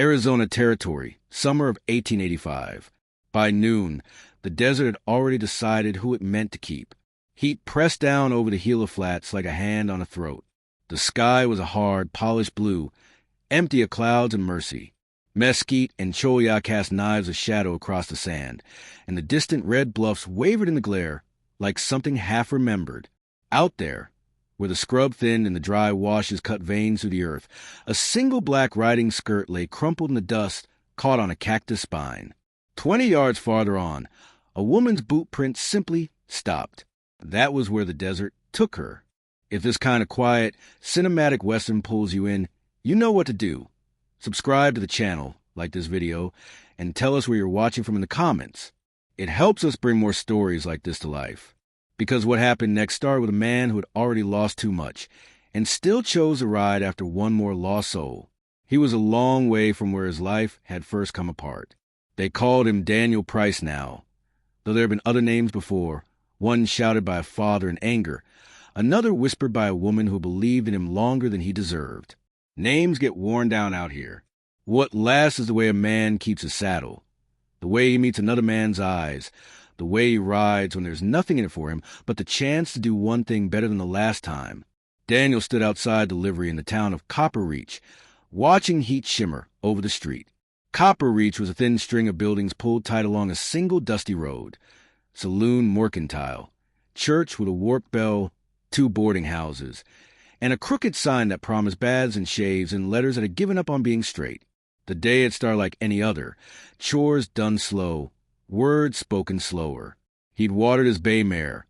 Arizona Territory, summer of 1885. By noon, the desert had already decided who it meant to keep. Heat pressed down over the Gila Flats like a hand on a throat. The sky was a hard, polished blue, empty of clouds and mercy. Mesquite and cholla cast knives of shadow across the sand, and the distant red bluffs wavered in the glare like something half-remembered. Out there, where the scrub thinned and the dry washes cut veins through the earth, a single black riding skirt lay crumpled in the dust, caught on a cactus spine. 20 yards farther on, a woman's boot print simply stopped. That was where the desert took her. If this kind of quiet, cinematic western pulls you in, you know what to do. Subscribe to the channel, like this video, and tell us where you're watching from in the comments. It helps us bring more stories like this to life. Because what happened next started with a man who had already lost too much, and still chose to ride after one more lost soul. He was a long way from where his life had first come apart. They called him Daniel Price now, though there have been other names before, one shouted by a father in anger, another whispered by a woman who believed in him longer than he deserved. Names get worn down out here. What lasts is the way a man keeps his saddle, the way he meets another man's eyes, the way he rides when there's nothing in it for him but the chance to do one thing better than the last time. Daniel stood outside the livery in the town of Copper Reach, watching heat shimmer over the street. Copper Reach was a thin string of buildings pulled tight along a single dusty road. Saloon Mercantile, church with a warped bell, 2 boarding houses, and a crooked sign that promised baths and shaves in letters that had given up on being straight. The day had started like any other, chores done slow, words spoken slower. He'd watered his bay mare,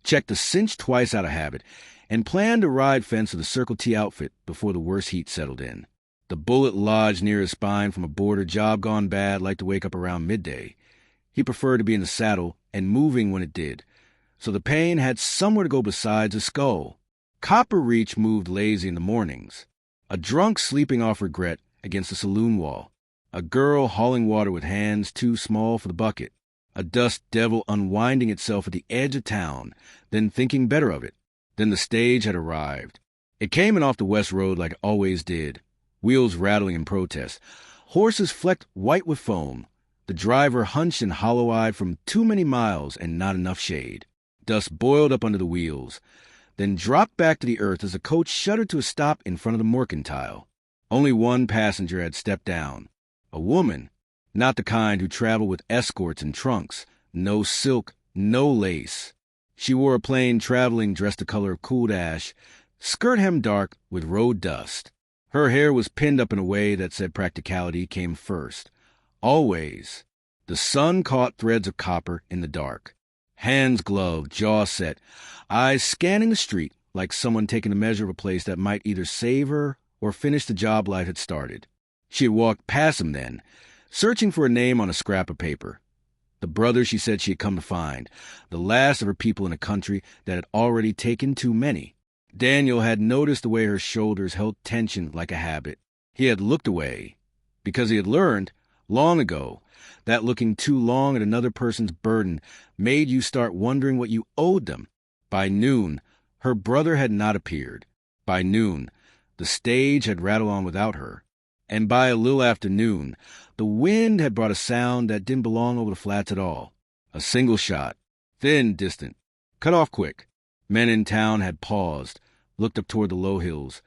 checked the cinch twice out of habit, and planned to ride fence with a Circle T outfit before the worst heat settled in. The bullet lodged near his spine from a border job gone bad liked to wake up around midday. He preferred to be in the saddle and moving when it did, so the pain had somewhere to go besides his skull. Copper Reach moved lazy in the mornings, a drunk sleeping off regret against the saloon wall, a girl hauling water with hands too small for the bucket, a dust devil unwinding itself at the edge of town, then thinking better of it. Then the stage had arrived. It came in off the west road like it always did, wheels rattling in protest, horses flecked white with foam, the driver hunched and hollow-eyed from too many miles and not enough shade. Dust boiled up under the wheels, then dropped back to the earth as the coach shuddered to a stop in front of the Mercantile. Only one passenger had stepped down. A woman, not the kind who traveled with escorts and trunks, no silk, no lace. She wore a plain traveling dress the color of cooled ash, skirt hem dark with road dust. Her hair was pinned up in a way that said practicality came first. Always. The sun caught threads of copper in the dark. Hands gloved, jaw set, eyes scanning the street like someone taking a measure of a place that might either save her or finish the job life had started. She had walked past him then, searching for a name on a scrap of paper. The brother she said she had come to find, the last of her people in a country that had already taken too many. Daniel had noticed the way her shoulders held tension like a habit. He had looked away, because he had learned, long ago, that looking too long at another person's burden made you start wondering what you owed them. By noon, her brother had not appeared. By noon, the stage had rattled on without her. And by a little after noon, the wind had brought a sound that didn't belong over the flats at all. A single shot, thin, distant, cut off quick. Men in town had paused, looked up toward the low hills,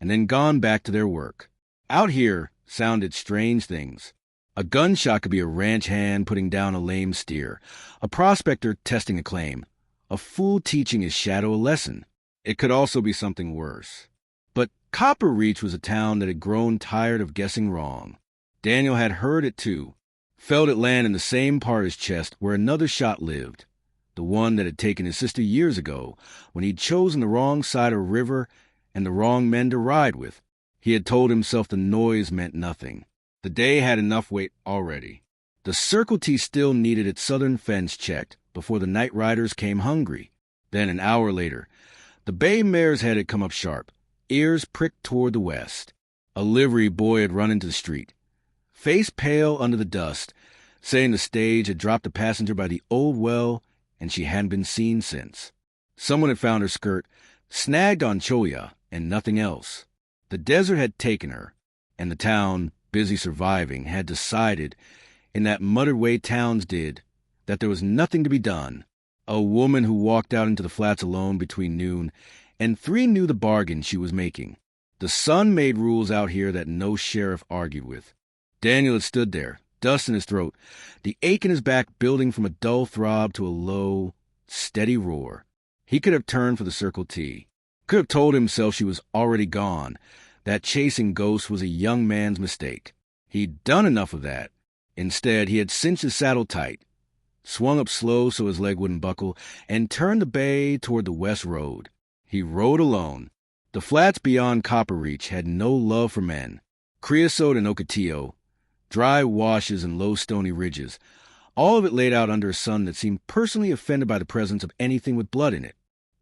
and then gone back to their work. Out here sounded strange things. A gunshot could be a ranch hand putting down a lame steer, a prospector testing a claim, a fool teaching his shadow a lesson. It could also be something worse. But Copper Reach was a town that had grown tired of guessing wrong. Daniel had heard it too, felt it land in the same part of his chest where another shot lived, the one that had taken his sister years ago when he'd chosen the wrong side of a river and the wrong men to ride with. He had told himself the noise meant nothing. The day had enough weight already. The Circle T still needed its southern fence checked before the night riders came hungry. Then, an hour later, the bay mare's head had come up sharp, ears pricked toward the west. A livery boy had run into the street, face pale under the dust, saying the stage had dropped a passenger by the old well and she hadn't been seen since. Someone had found her skirt, snagged on cholla, and nothing else. The desert had taken her, and the town busy surviving, had decided, in that muttered way towns did, that there was nothing to be done. A woman who walked out into the flats alone between noon, and 3 knew the bargain she was making. The sun made rules out here that no sheriff argued with. Daniel had stood there, dust in his throat, the ache in his back building from a dull throb to a low, steady roar. He could have turned for the Circle T, could have told himself she was already gone, that chasing ghosts was a young man's mistake. He'd done enough of that. Instead, he had cinched his saddle tight, swung up slow so his leg wouldn't buckle, and turned the bay toward the west road. He rode alone. The flats beyond Copper Reach had no love for men. Creosote and Ocotillo, dry washes and low stony ridges, all of it laid out under a sun that seemed personally offended by the presence of anything with blood in it.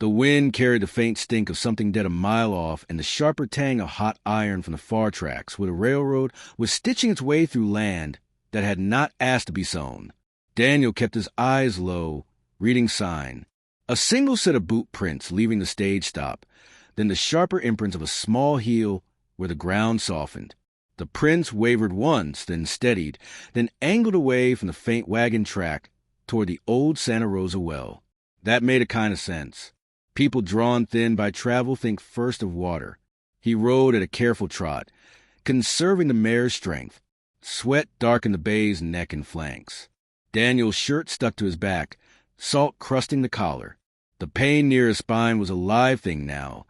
The wind carried the faint stink of something dead a mile off and the sharper tang of hot iron from the far tracks where the railroad was stitching its way through land that had not asked to be sown. Daniel kept his eyes low, reading sign. A single set of boot prints leaving the stage stop, then the sharper imprints of a small heel where the ground softened. The prints wavered once, then steadied, then angled away from the faint wagon track toward the old Santa Rosa well. That made a kind of sense. People drawn thin by travel think first of water. He rode at a careful trot, conserving the mare's strength. Sweat darkened the bay's neck and flanks. Daniel's shirt stuck to his back, salt crusting the collar. The pain near his spine was a live thing now,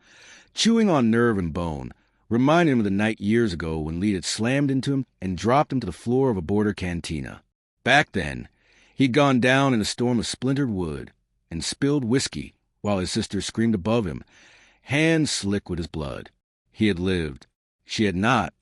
chewing on nerve and bone, reminding him of the night years ago when Lee had slammed into him and dropped him to the floor of a border cantina. Back then, he'd gone down in a storm of splintered wood and spilled whiskey while his sister screamed above him, hands slick with his blood. He had lived. She had not.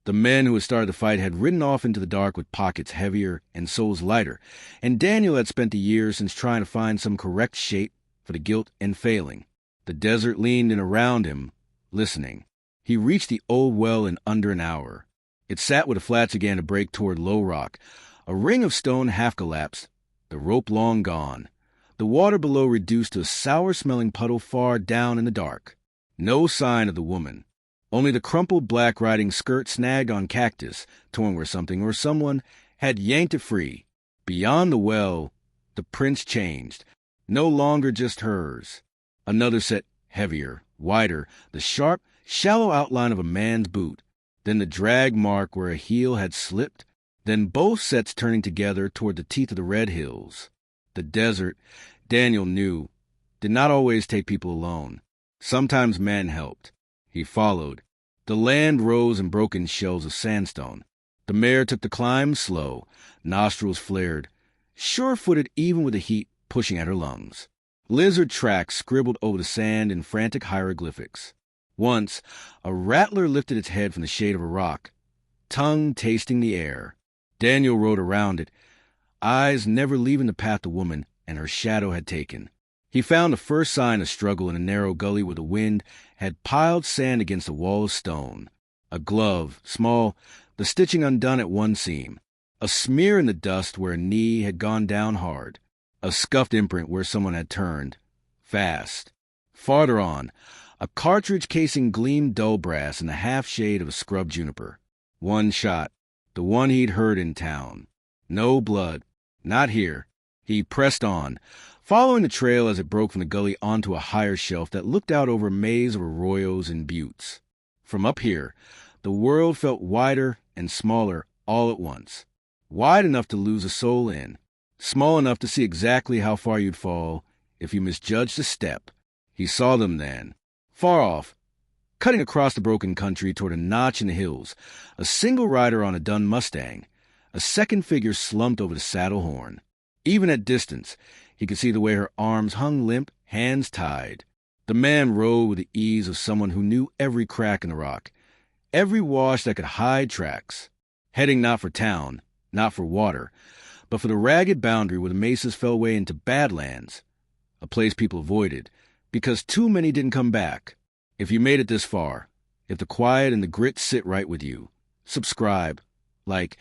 The men who had started the fight had ridden off into the dark with pockets heavier and souls lighter, and Daniel had spent the years since trying to find some correct shape for the guilt and failing. The desert leaned in around him, listening. He reached the old well in under an hour. It sat where the flats began to break toward low rock, a ring of stone half collapsed, the rope long gone, the water below reduced to a sour-smelling puddle far down in the dark. No sign of the woman. Only the crumpled black riding skirt snagged on cactus, torn where something or someone had yanked it free. Beyond the well, the prints changed, no longer just hers. Another set, heavier, wider, the sharp, shallow outline of a man's boot, then the drag mark where a heel had slipped, then both sets turning together toward the teeth of the red hills. The desert, Daniel knew, did not always take people alone. Sometimes men helped. He followed. The land rose in broken shells of sandstone. The mare took the climb slow, nostrils flared, sure-footed even with the heat pushing at her lungs. Lizard tracks scribbled over the sand in frantic hieroglyphics. Once, a rattler lifted its head from the shade of a rock, tongue tasting the air. Daniel rode around it, eyes never leaving the path the woman and her shadow had taken. He found the first sign of struggle in a narrow gully where the wind had piled sand against a wall of stone. A glove, small, the stitching undone at one seam. A smear in the dust where a knee had gone down hard. A scuffed imprint where someone had turned. Fast. Farther on, a cartridge casing gleamed dull brass in the half-shade of a scrub juniper. One shot. The one he'd heard in town. No blood. Not here. He pressed on, following the trail as it broke from the gully onto a higher shelf that looked out over a maze of arroyos and buttes. From up here, the world felt wider and smaller all at once. Wide enough to lose a soul in. Small enough to see exactly how far you'd fall if you misjudged a step. He saw them then. Far off, cutting across the broken country toward a notch in the hills, a single rider on a dun Mustang, a second figure slumped over the saddle horn. Even at distance, he could see the way her arms hung limp, hands tied. The man rode with the ease of someone who knew every crack in the rock, every wash that could hide tracks, heading not for town, not for water, but for the ragged boundary where the mesas fell away into Badlands, a place people avoided, because too many didn't come back. If you made it this far, if the quiet and the grit sit right with you, subscribe, like,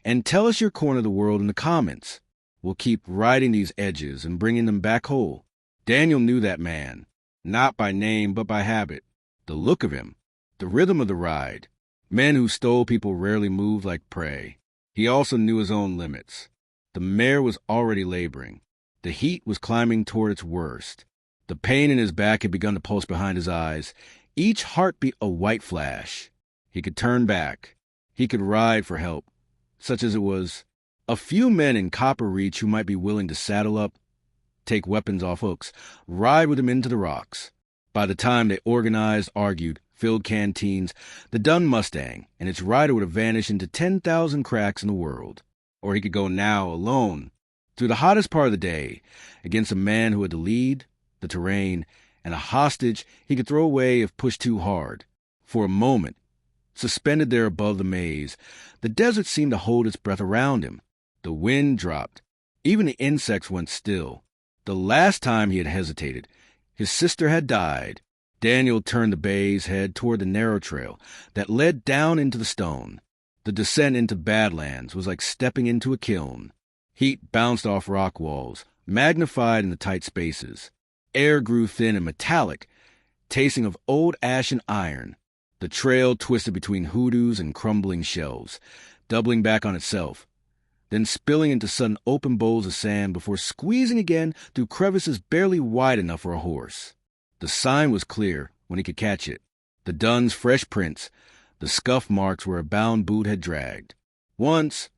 and tell us your corner of the world in the comments. We'll keep riding these edges and bringing them back whole. Daniel knew that man, not by name but by habit, the look of him, the rhythm of the ride. Men who stole people rarely moved like prey. He also knew his own limits. The mare was already laboring. The heat was climbing toward its worst. The pain in his back had begun to pulse behind his eyes, each heartbeat a white flash. He could turn back. He could ride for help, such as it was. A few men in Copper Reach who might be willing to saddle up, take weapons off hooks, ride with him into the rocks. By the time they organized, argued, filled canteens, the dun Mustang and its rider would have vanished into 10,000 cracks in the world. Or he could go now alone, through the hottest part of the day, against a man who had the lead, the terrain, and a hostage he could throw away if pushed too hard. For a moment, suspended there above the maze, the desert seemed to hold its breath around him. The wind dropped. Even the insects went still. The last time he had hesitated, his sister had died. Daniel turned the bay's head toward the narrow trail that led down into the stone. The descent into Badlands was like stepping into a kiln. Heat bounced off rock walls, magnified in the tight spaces. Air grew thin and metallic, tasting of old ash and iron. The trail twisted between hoodoos and crumbling shelves, doubling back on itself, then spilling into sudden open bowls of sand before squeezing again through crevices barely wide enough for a horse. The sign was clear when he could catch it. The dun's fresh prints, the scuff marks where a bound boot had dragged. Once,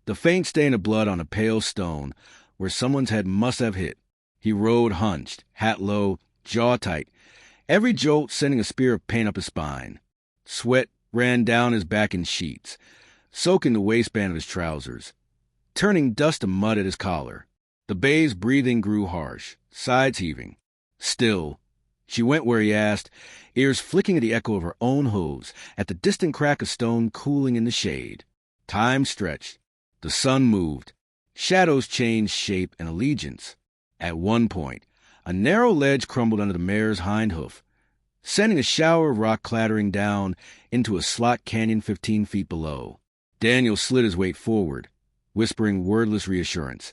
the faint stain of blood on a pale stone where someone's head must have hit. He rode hunched, hat low, jaw tight, every jolt sending a spear of pain up his spine. Sweat ran down his back in sheets, soaking the waistband of his trousers, turning dust to mud at his collar. The bay's breathing grew harsh, sides heaving. Still, she went where he asked, ears flicking at the echo of her own hooves, at the distant crack of stone cooling in the shade. Time stretched. The sun moved. Shadows changed shape and allegiance. At one point, a narrow ledge crumbled under the mare's hind hoof, sending a shower of rock clattering down into a slot canyon 15 feet below. Daniel slid his weight forward, whispering wordless reassurance,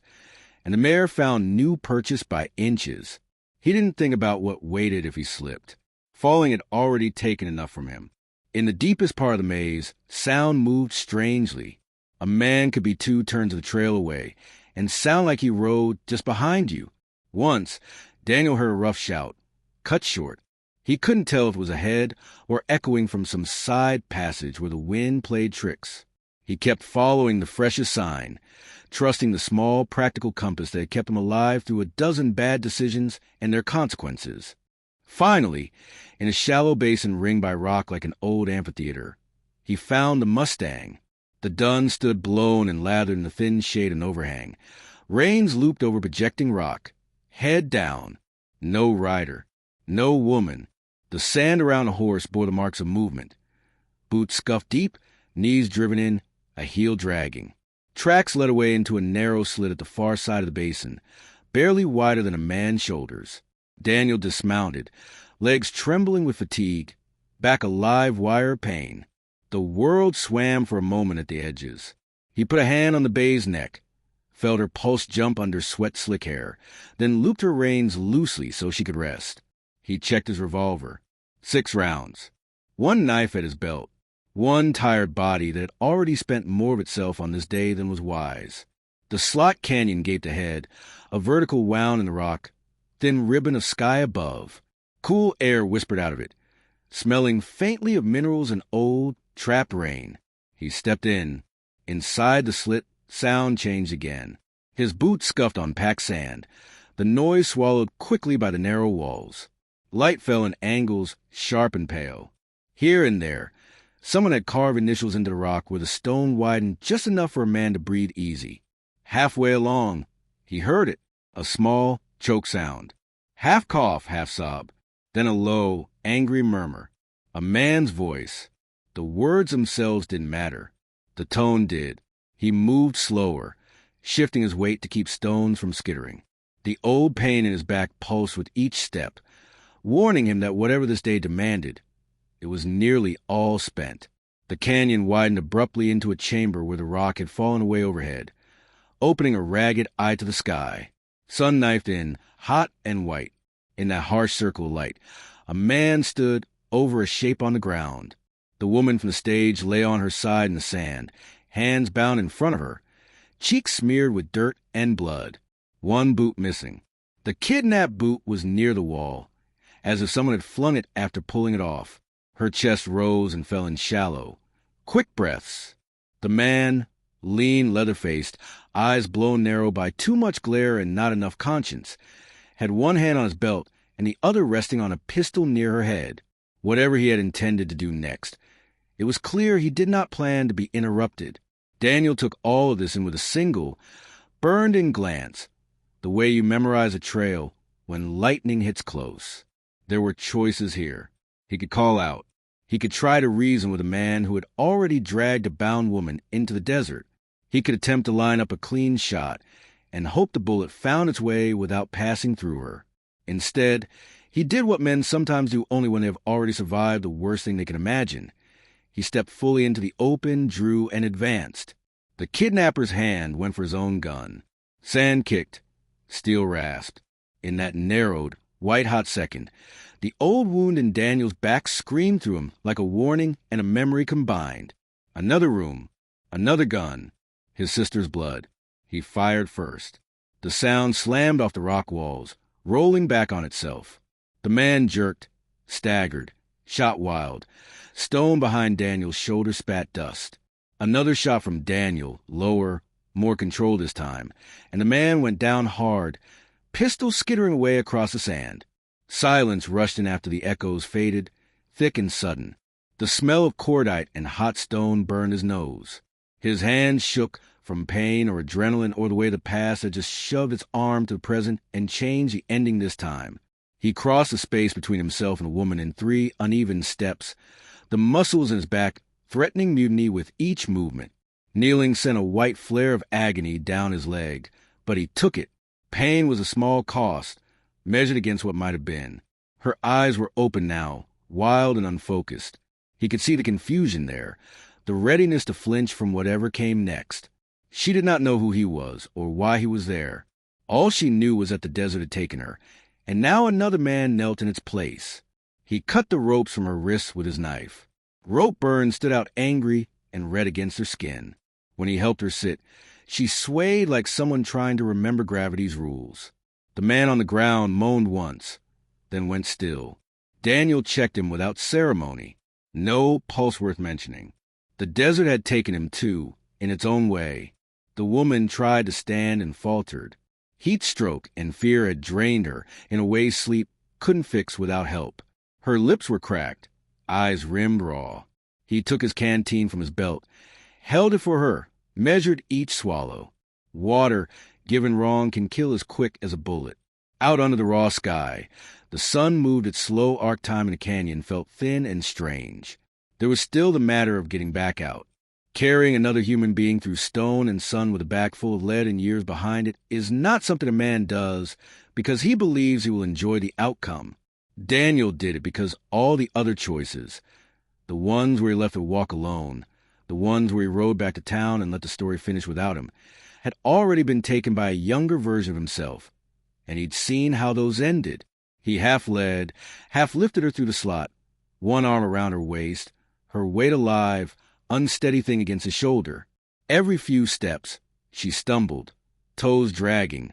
and the mare found new purchase by inches. He didn't think about what waited if he slipped. Falling had already taken enough from him. In the deepest part of the maze, sound moved strangely. A man could be 2 turns of the trail away and sound like he rode just behind you. Once, Daniel heard a rough shout, cut short. He couldn't tell if it was ahead or echoing from some side passage where the wind played tricks. He kept following the freshest sign, trusting the small, practical compass that had kept him alive through a dozen bad decisions and their consequences. Finally, in a shallow basin ringed by rock like an old amphitheater, he found the Mustang. The dun stood blown and lathered in the thin shade and overhang. Reins looped over projecting rock. Head down. No rider. No woman. The sand around the horse bore the marks of movement. Boots scuffed deep, knees driven in, a heel dragging. Tracks led away into a narrow slit at the far side of the basin, barely wider than a man's shoulders. Daniel dismounted, legs trembling with fatigue, back a live wire of pain. The world swam for a moment at the edges. He put a hand on the bay's neck, felt her pulse jump under sweat-slick hair, then looped her reins loosely so she could rest. He checked his revolver. 6 rounds. 1 knife at his belt. 1 tired body that had already spent more of itself on this day than was wise. The slot canyon gaped ahead, a vertical wound in the rock, thin ribbon of sky above. Cool air whispered out of it, smelling faintly of minerals and old, trapped rain. He stepped in. Inside the slit, sound changed again. His boots scuffed on packed sand, the noise swallowed quickly by the narrow walls. Light fell in angles, sharp and pale. Here and there, someone had carved initials into the rock where the stone widened just enough for a man to breathe easy. Halfway along, he heard it, a small, choke sound. Half cough, half sob, then a low, angry murmur. A man's voice. The words themselves didn't matter. The tone did. He moved slower, shifting his weight to keep stones from skittering. The old pain in his back pulsed with each step, warning him that whatever this day demanded, it was nearly all spent. The canyon widened abruptly into a chamber where the rock had fallen away overhead, opening a ragged eye to the sky. Sun knifed in, hot and white. In that harsh circle of light, a man stood over a shape on the ground. The woman from the stage lay on her side in the sand, hands bound in front of her, cheeks smeared with dirt and blood, one boot missing. The kidnapped boot was near the wall, as if someone had flung it after pulling it off. Her chest rose and fell in shallow, quick breaths. The man, lean, leather-faced, eyes blown narrow by too much glare and not enough conscience, had one hand on his belt and the other resting on a pistol near her head. Whatever he had intended to do next, it was clear he did not plan to be interrupted. Daniel took all of this in with a single, burned-in glance, the way you memorize a trail when lightning hits close. There were choices here. He could call out. He could try to reason with a man who had already dragged a bound woman into the desert. He could attempt to line up a clean shot and hope the bullet found its way without passing through her. Instead, he did what men sometimes do only when they have already survived the worst thing they can imagine. He stepped fully into the open, drew, and advanced. The kidnapper's hand went for his own gun. Sand kicked. Steel rasped. In that narrowed, white-hot second, the old wound in Daniel's back screamed through him like a warning and a memory combined. Another room. Another gun. His sister's blood. He fired first. The sound slammed off the rock walls, rolling back on itself. The man jerked, staggered, shot wild. Stone behind Daniel's shoulder spat dust. Another shot from Daniel, lower, more controlled this time, and the man went down hard, pistol skittering away across the sand. Silence rushed in after the echoes faded, thick and sudden. The smell of cordite and hot stone burned his nose. His hands shook from pain or adrenaline or the way the past had just shoved its arm to the present and changed the ending this time. He crossed the space between himself and the woman in 3 uneven steps, the muscles in his back threatening mutiny with each movement. Kneeling sent a white flare of agony down his leg, but he took it. Pain was a small cost, measured against what might have been. Her eyes were open now, wild and unfocused. He could see the confusion there, the readiness to flinch from whatever came next. She did not know who he was or why he was there. All she knew was that the desert had taken her, and now another man knelt in its place. He cut the ropes from her wrists with his knife. Rope burns stood out angry and red against her skin. When he helped her sit, she swayed like someone trying to remember gravity's rules. The man on the ground moaned once, then went still. Daniel checked him without ceremony. No pulse worth mentioning. The desert had taken him, too, in its own way. The woman tried to stand and faltered. Heat stroke and fear had drained her in a way sleep couldn't fix without help. Her lips were cracked, eyes rimmed raw. He took his canteen from his belt, held it for her, measured each swallow. Water, given wrong, can kill as quick as a bullet. Out under the raw sky, the sun moved its slow arc time in the canyon felt thin and strange. There was still the matter of getting back out. Carrying another human being through stone and sun with a back full of lead and years behind it is not something a man does because he believes he will enjoy the outcome. Daniel did it because all the other choices, the ones where he left to walk alone, the ones where he rode back to town and let the story finish without him, had already been taken by a younger version of himself, and he'd seen how those ended. He half led, half lifted her through the slot, one arm around her waist, her weight alive, unsteady thing against his shoulder. Every few steps, she stumbled, toes dragging,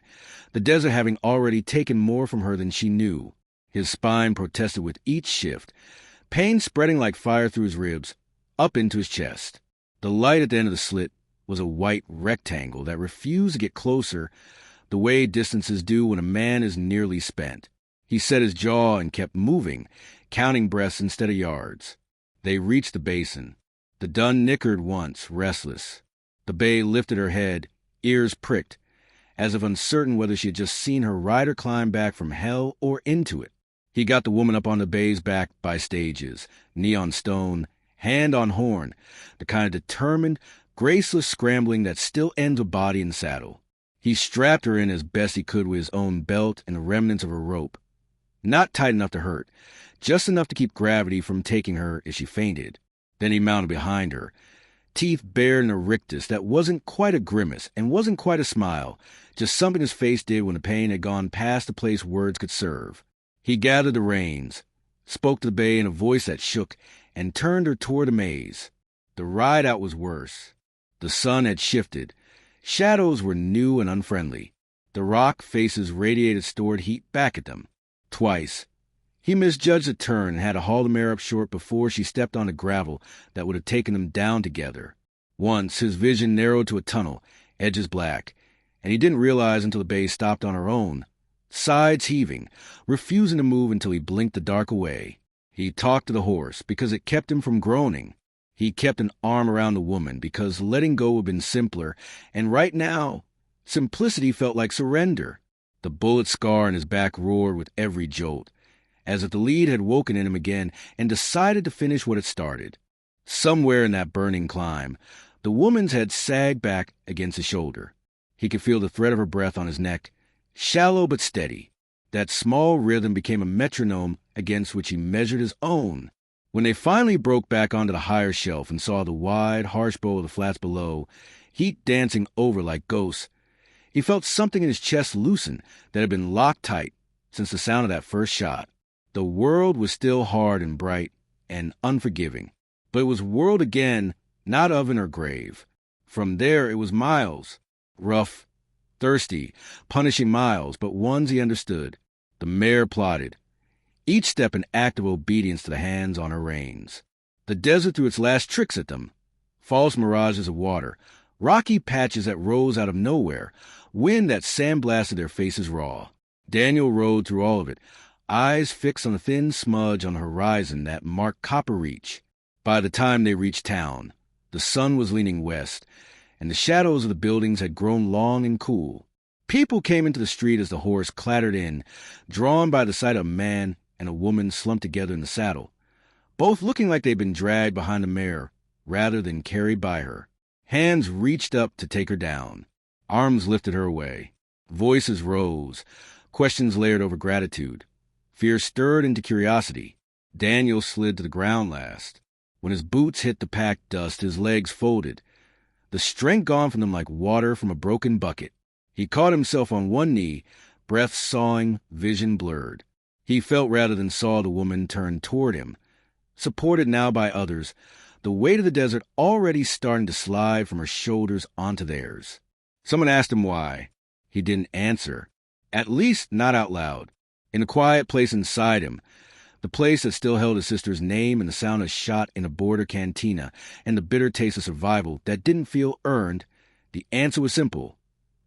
the desert having already taken more from her than she knew. His spine protested with each shift, pain spreading like fire through his ribs, up into his chest. The light at the end of the slit was a white rectangle that refused to get closer the way distances do when a man is nearly spent. He set his jaw and kept moving, counting breaths instead of yards. They reached the basin. The dun nickered once, restless. The bae lifted her head, ears pricked, as if uncertain whether she had just seen her rider climb back from hell or into it. He got the woman up on the bae's back by stages, knee on stone, hand on horn, the kind of determined, graceless scrambling that still ends a body in saddle. He strapped her in as best he could with his own belt and the remnants of her rope. Not tight enough to hurt, just enough to keep gravity from taking her if she fainted. Then he mounted behind her, teeth bared in a rictus that wasn't quite a grimace and wasn't quite a smile, just something his face did when the pain had gone past the place words could serve. He gathered the reins, spoke to the bae in a voice that shook and turned her toward a maze. The ride out was worse. The sun had shifted. Shadows were new and unfriendly. The rock faces radiated stored heat back at them. Twice, he misjudged a turn and had to haul the mare up short before she stepped onto gravel that would have taken them down together. Once, his vision narrowed to a tunnel, edges black, and he didn't realize until the bay stopped on her own, sides heaving, refusing to move until he blinked the dark away. He talked to the horse because it kept him from groaning. He kept an arm around the woman because letting go would have been simpler, and right now, simplicity felt like surrender. The bullet scar in his back roared with every jolt, as if the lead had woken in him again and decided to finish what it started. Somewhere in that burning climb, the woman's head sagged back against his shoulder. He could feel the thread of her breath on his neck, shallow but steady. That small rhythm became a metronome against which he measured his own. When they finally broke back onto the higher shelf and saw the wide, harsh bowl of the flats below, heat dancing over like ghosts, he felt something in his chest loosen that had been locked tight since the sound of that first shot. The world was still hard and bright and unforgiving, but it was world again, not oven or grave. From there it was miles, rough, thirsty, punishing miles, but ones he understood. The mare plodded, each step an act of obedience to the hands on her reins. The desert threw its last tricks at them. False mirages of water, rocky patches that rose out of nowhere, wind that sandblasted their faces raw. Daniel rode through all of it, eyes fixed on the thin smudge on the horizon that marked Copper Reach. By the time they reached town, the sun was leaning west, and the shadows of the buildings had grown long and cool. People came into the street as the horse clattered in, drawn by the sight of a man and a woman slumped together in the saddle, both looking like they'd been dragged behind the mare rather than carried by her. Hands reached up to take her down. Arms lifted her away. Voices rose, questions layered over gratitude. Fear stirred into curiosity. Daniel slid to the ground last. When his boots hit the packed dust, his legs folded, the strength gone from them like water from a broken bucket. He caught himself on one knee, breath sawing, vision blurred. He felt rather than saw the woman turn toward him, supported now by others, the weight of the desert already starting to slide from her shoulders onto theirs. Someone asked him why. He didn't answer, at least not out loud. In a quiet place inside him, the place that still held his sister's name and the sound of shot in a border cantina and the bitter taste of survival that didn't feel earned, the answer was simple.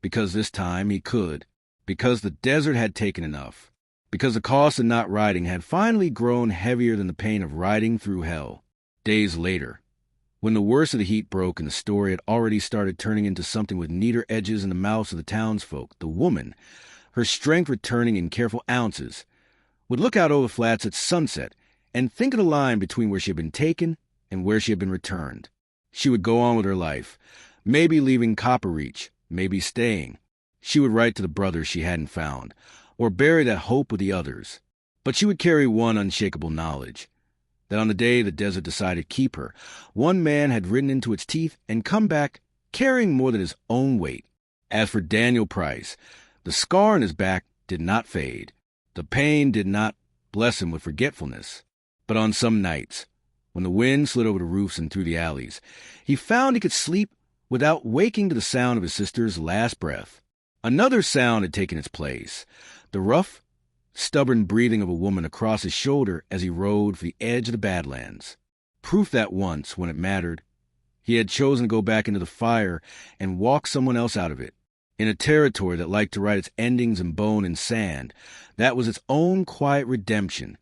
Because this time he could. Because the desert had taken enough. Because the cost of not riding had finally grown heavier than the pain of riding through hell. Days later, when the worst of the heat broke and the story had already started turning into something with neater edges in the mouths of the townsfolk, the woman, her strength returning in careful ounces, would look out over the flats at sunset and think of the line between where she had been taken and where she had been returned. She would go on with her life, maybe leaving Copper Reach, maybe staying. She would write to the brothers she hadn't found, or bury that hope with the others. But she would carry one unshakable knowledge, that on the day the desert decided to keep her, one man had ridden into its teeth and come back carrying more than his own weight. As for Daniel Price, the scar on his back did not fade. The pain did not bless him with forgetfulness. But on some nights, when the wind slid over the roofs and through the alleys, he found he could sleep without waking to the sound of his sister's last breath. Another sound had taken its place, the rough, stubborn breathing of a woman across his shoulder as he rode for the edge of the Badlands. Proof that once, when it mattered, he had chosen to go back into the fire and walk someone else out of it. In a territory that liked to write its endings in bone and sand, that was its own quiet redemption.